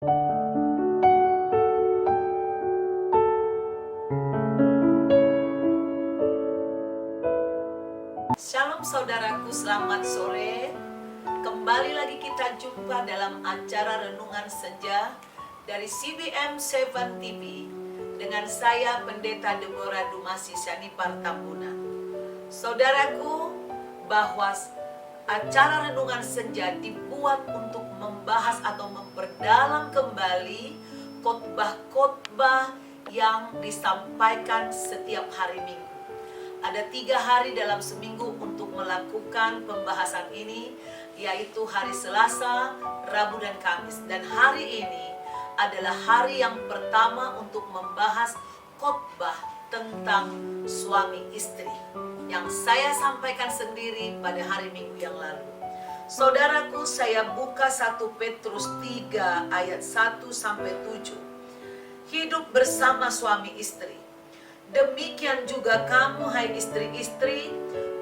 Shalom saudaraku, selamat sore. Kembali lagi kita jumpa dalam acara Renungan Senja dari CBM 7 TV dengan saya Pendeta Deborah Dumasi Syanipar Tambunan. Saudaraku, bahwa acara Renungan Senja dibuat untuk membahas atau memperdalam kembali khotbah-khotbah yang disampaikan setiap hari Minggu. Ada 3 hari dalam seminggu untuk melakukan pembahasan ini, yaitu hari Selasa, Rabu, dan Kamis. Dan hari ini adalah hari yang pertama untuk membahas khotbah tentang suami istri yang saya sampaikan sendiri pada hari Minggu yang lalu. Saudaraku, saya buka 1 Petrus 3 ayat 1-7. Hidup bersama suami istri. Demikian juga kamu, hai istri-istri,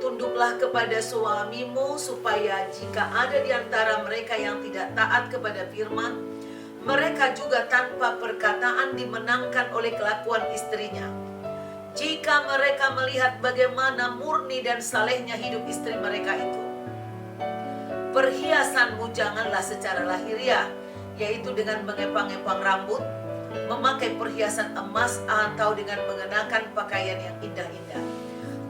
tunduklah kepada suamimu, supaya jika ada di antara mereka yang tidak taat kepada firman, mereka juga tanpa perkataan dimenangkan oleh kelakuan istrinya. Jika mereka melihat bagaimana murni dan salehnya hidup istri mereka itu. Perhiasanmu janganlah secara lahiriah, yaitu dengan mengepang-epang rambut, memakai perhiasan emas, atau dengan mengenakan pakaian yang indah-indah.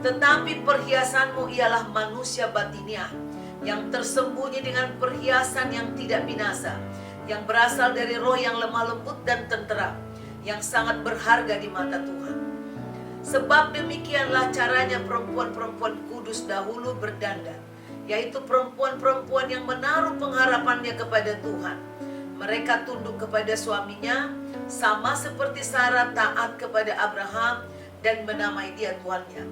Tetapi perhiasanmu ialah manusia batiniah, yang tersembunyi dengan perhiasan yang tidak binasa, yang berasal dari roh yang lemah lembut dan tentera, yang sangat berharga di mata Tuhan. Sebab demikianlah caranya perempuan-perempuan kudus dahulu berdandan, yaitu perempuan-perempuan yang menaruh pengharapannya kepada Tuhan. Mereka tunduk kepada suaminya, sama seperti Sarah taat kepada Abraham dan menamai dia tuannya.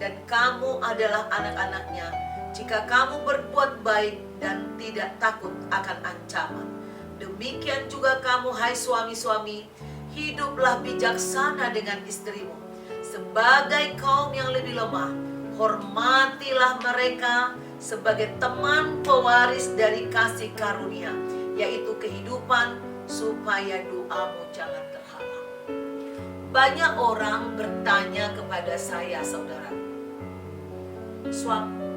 Dan kamu adalah anak-anaknya, jika kamu berbuat baik dan tidak takut akan ancaman. Demikian juga kamu, hai suami-suami, hiduplah bijaksana dengan istrimu. Sebagai kaum yang lebih lemah, hormatilah mereka sebagai teman pewaris dari kasih karunia, yaitu kehidupan, supaya doamu jangan terhalang. Banyak orang bertanya kepada saya, saudara,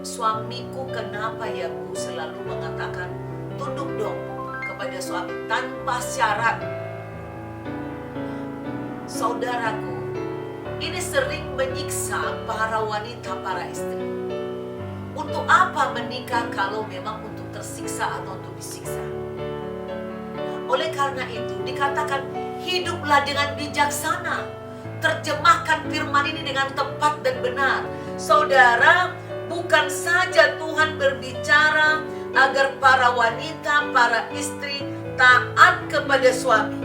suamiku kenapa ya Bu selalu mengatakan tunduk dong kepada suami tanpa syarat. Saudaraku, ini sering menyiksa para wanita, para istri. Untuk apa menikah kalau memang untuk tersiksa atau untuk disiksa? Oleh karena itu dikatakan hiduplah dengan bijaksana. Terjemahkan firman ini dengan tepat dan benar. Saudara, bukan saja Tuhan berbicara agar para wanita, para istri taat kepada suami,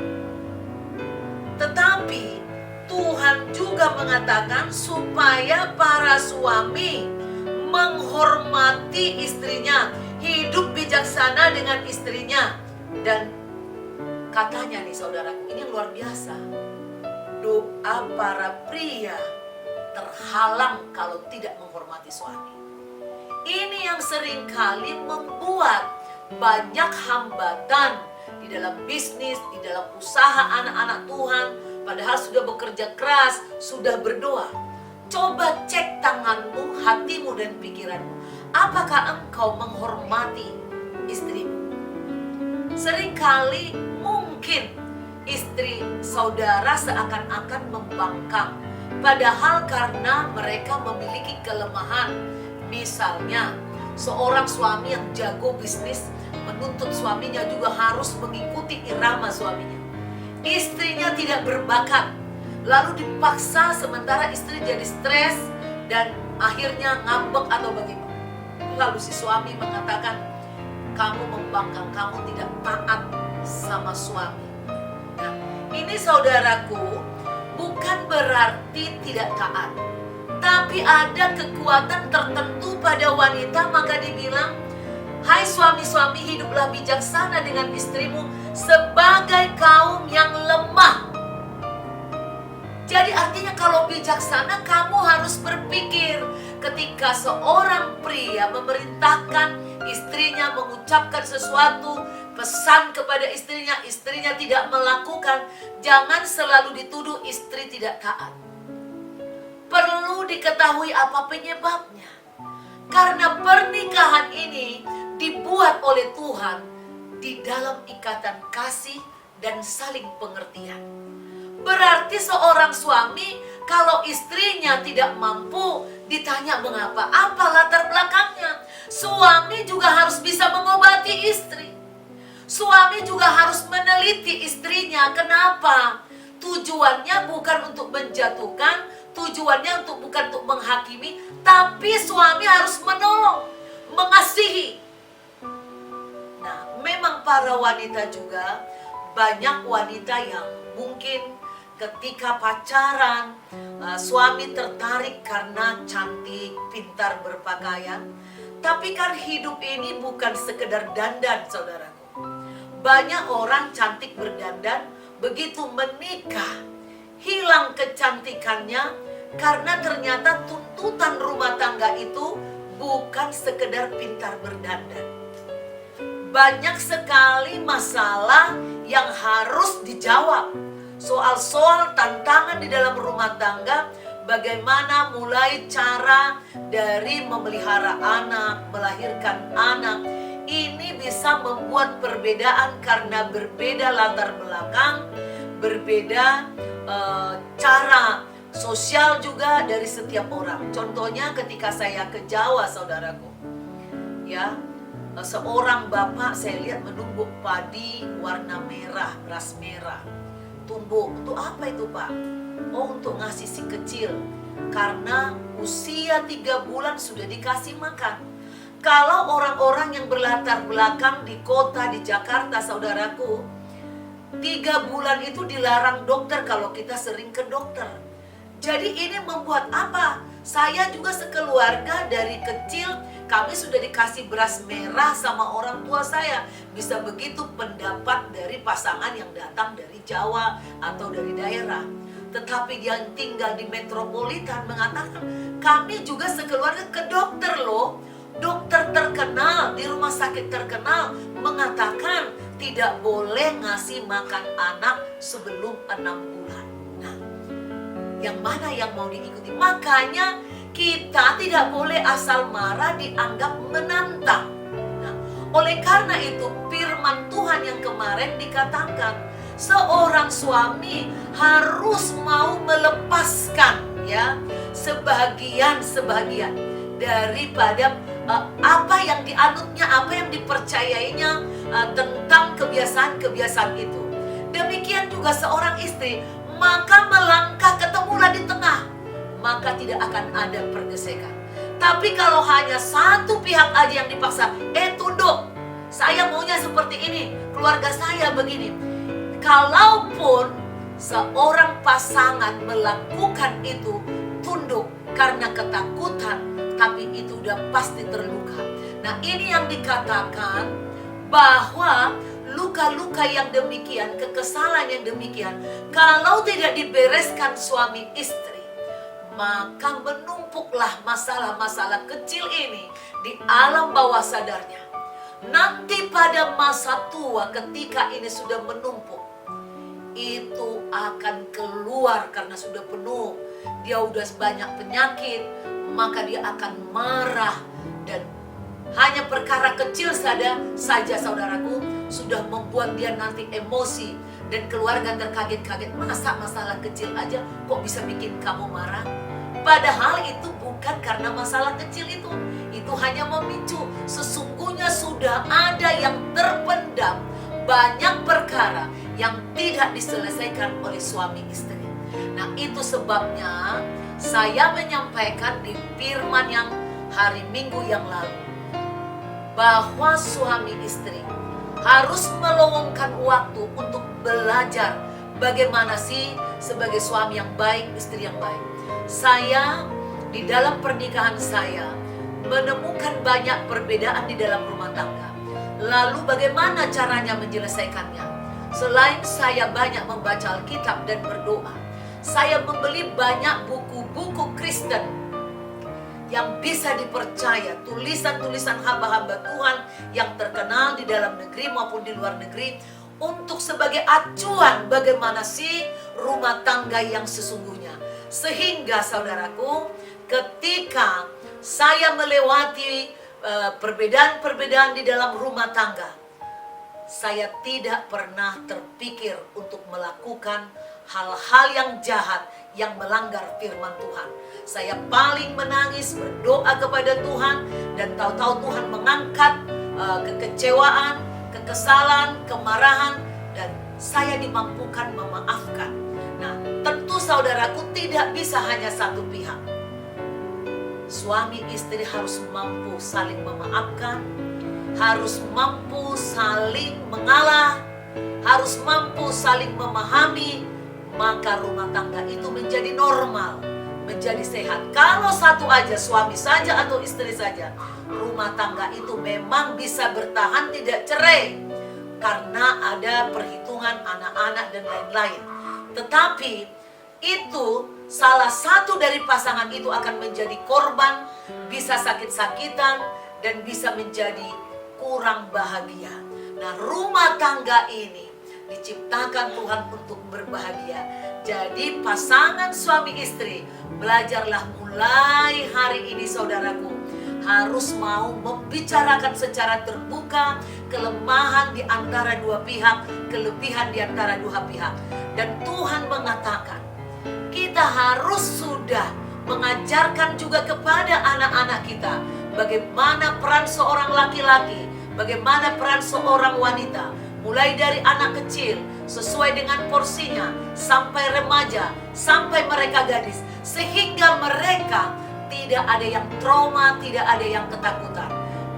tetapi Tuhan juga mengatakan supaya para suami menghormati istrinya, hidup bijaksana dengan istrinya. Dan katanya nih saudaraku, ini yang luar biasa. Doa para pria terhalang kalau tidak menghormati suami. Ini yang seringkali membuat banyak hambatan di dalam bisnis, di dalam usaha anak-anak Tuhan. Padahal sudah bekerja keras, sudah berdoa. Coba cek tanganmu, hatimu, dan pikiranmu. Apakah engkau menghormati istrimu? Seringkali mungkin istri saudara seakan-akan membangkang, padahal karena mereka memiliki kelemahan. Misalnya, seorang suami yang jago bisnis menuntut suaminya juga harus mengikuti irama suaminya. Istrinya tidak berbakat, lalu dipaksa, sementara istri jadi stres dan akhirnya ngambek atau bagaimana. Lalu si suami mengatakan, kamu membangkang, kamu tidak taat sama suami. Nah, ini saudaraku, bukan berarti tidak taat, tapi ada kekuatan tertentu pada wanita. Maka dibilang, hai suami-suami, hiduplah bijaksana dengan istrimu sebagai kaum yang lemah. Jadi artinya kalau bijaksana, kamu harus berpikir ketika seorang pria memerintahkan istrinya mengucapkan sesuatu pesan kepada istrinya, istrinya tidak melakukan, jangan selalu dituduh istri tidak taat. Perlu diketahui apa penyebabnya. Karena pernikahan ini dibuat oleh Tuhan di dalam ikatan kasih dan saling pengertian. Berarti seorang suami kalau istrinya tidak mampu, ditanya mengapa, apa latar belakangnya. Suami juga harus bisa mengobati istri. Suami juga harus meneliti istrinya. Kenapa? Tujuannya bukan untuk menjatuhkan, tujuannya bukan untuk menghakimi, tapi suami harus menolong, mengasihi. Nah, memang para wanita juga, banyak wanita yang mungkin ketika pacaran, suami tertarik karena cantik, pintar berpakaian. Tapi kan hidup ini bukan sekedar dandan, saudaraku. Banyak orang cantik berdandan, begitu menikah, hilang kecantikannya karena ternyata tuntutan rumah tangga itu bukan sekedar pintar berdandan. Banyak sekali masalah yang harus dijawab. Soal-soal tantangan di dalam rumah tangga, bagaimana mulai cara dari memelihara anak, melahirkan anak. Ini bisa membuat perbedaan karena berbeda latar belakang, berbeda cara sosial juga dari setiap orang. Contohnya ketika saya ke Jawa, saudaraku, ya, seorang bapak saya lihat menumbuk padi warna merah, beras merah. Tumbuk, untuk apa itu Pak? Oh, untuk ngasih si kecil, karena usia 3 bulan sudah dikasih makan. Kalau orang-orang yang berlatar belakang di kota, di Jakarta, saudaraku, 3 bulan itu dilarang dokter kalau kita sering ke dokter. Jadi ini membuat apa? Saya juga sekeluarga dari kecil, kami sudah dikasih beras merah sama orang tua saya. Bisa begitu pendapat dari pasangan yang datang dari Jawa atau dari daerah. Tetapi yang tinggal di metropolitan mengatakan, kami juga sekeluarga ke dokter loh. Dokter terkenal, di rumah sakit terkenal mengatakan tidak boleh ngasih makan anak sebelum 6 bulan. Nah, yang mana yang mau diikuti? Makanya kita tidak boleh asal marah, dianggap menantang. Nah, oleh karena itu firman Tuhan yang kemarin dikatakan, seorang suami harus mau melepaskan ya sebagian daripada apa yang dianutnya, apa yang dipercayainya tentang kebiasaan-kebiasaan itu. Demikian juga seorang istri, maka melangkah ketemulah di tengah, maka tidak akan ada pergesekan. Tapi kalau hanya satu pihak aja yang dipaksa, tunduk, saya maunya seperti ini, keluarga saya begini. Kalaupun seorang pasangan melakukan itu tunduk karena ketakutan, tapi itu udah pasti terluka. Nah, ini yang dikatakan bahwa luka-luka yang demikian, kekesalan yang demikian, kalau tidak dibereskan suami istri, maka menumpuklah masalah-masalah kecil ini di alam bawah sadarnya. Nanti pada masa tua ketika ini sudah menumpuk, itu akan keluar karena sudah penuh. Dia udah banyak penyakit, maka dia akan marah. Dan hanya perkara kecil saja saudaraku sudah membuat dia nanti emosi. Dan keluarga terkaget-kaget, masa masalah kecil aja kok bisa bikin kamu marah? Padahal itu bukan karena masalah kecil itu. Itu hanya memicu. Sesungguhnya sudah ada yang terpendam. Banyak perkara yang tidak diselesaikan oleh suami istri. Nah, itu sebabnya saya menyampaikan di firman yang hari Minggu yang lalu, bahwa suami istri harus meluangkan waktu untuk belajar bagaimana sih sebagai suami yang baik, istri yang baik. Saya di dalam pernikahan saya menemukan banyak perbedaan di dalam rumah tangga. Lalu bagaimana caranya menyelesaikannya? Selain saya banyak membaca Alkitab dan berdoa, saya membeli banyak buku-buku Kristen yang bisa dipercaya, tulisan-tulisan hamba-hamba Tuhan yang terkenal di dalam negeri maupun di luar negeri, untuk sebagai acuan bagaimana sih rumah tangga yang sesungguhnya. Sehingga saudaraku, ketika saya melewati perbedaan-perbedaan di dalam rumah tangga, saya tidak pernah terpikir untuk melakukan hal-hal yang jahat, yang melanggar firman Tuhan. Saya paling menangis, berdoa kepada Tuhan, dan tahu-tahu Tuhan mengangkat kekecewaan, kekesalan, kemarahan, dan saya dimampukan memaafkan. Nah, tentu saudaraku, tidak bisa hanya satu pihak. Suami istri harus mampu saling memaafkan, harus mampu saling mengalah, harus mampu saling memahami, maka rumah tangga itu menjadi normal, menjadi sehat. Kalau satu aja, suami saja atau istri saja, rumah tangga itu memang bisa bertahan tidak cerai, karena ada perhitungan anak-anak dan lain-lain. Tetapi itu salah satu dari pasangan itu akan menjadi korban, bisa sakit-sakitan, dan bisa menjadi kurang bahagia. Nah, rumah tangga ini diciptakan Tuhan untuk berbahagia. Jadi pasangan suami istri, belajarlah mulai hari ini saudaraku, harus mau membicarakan secara terbuka kelemahan di antara dua pihak, kelebihan di antara dua pihak. Dan Tuhan mengatakan, kita harus sudah mengajarkan juga kepada anak-anak kita bagaimana peran seorang laki-laki, bagaimana peran seorang wanita, mulai dari anak kecil sesuai dengan porsinya, sampai remaja, sampai mereka gadis, sehingga mereka tidak ada yang trauma, tidak ada yang ketakutan.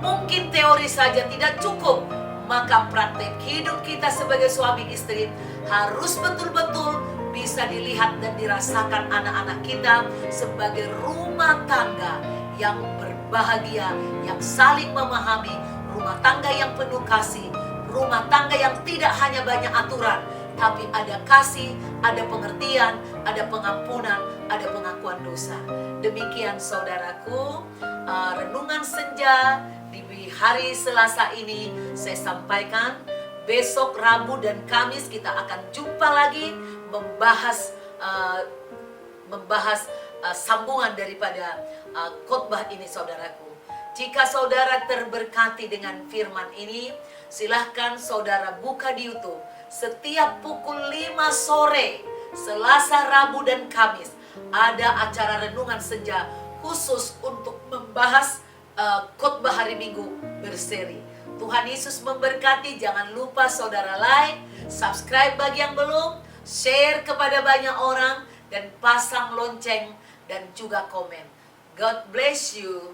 Mungkin teori saja tidak cukup, maka praktek hidup kita sebagai suami istri harus betul-betul bisa dilihat dan dirasakan anak-anak kita sebagai rumah tangga yang berbahagia, yang saling memahami, rumah tangga yang penuh kasih, rumah tangga yang tidak hanya banyak aturan, tapi ada kasih, ada pengertian, ada pengampunan, ada pengakuan dosa. Demikian saudaraku, renungan senja di hari Selasa ini saya sampaikan. Besok Rabu dan Kamis kita akan jumpa lagi membahas sambungan daripada khotbah ini saudaraku. Jika saudara terberkati dengan firman ini, silahkan saudara buka di YouTube. Setiap pukul 5 sore, Selasa, Rabu, dan Kamis, ada acara renungan senja khusus untuk membahas khotbah hari Minggu berseri. Tuhan Yesus memberkati. Jangan lupa saudara like, subscribe bagi yang belum, share kepada banyak orang, dan pasang lonceng dan juga komen. God bless you.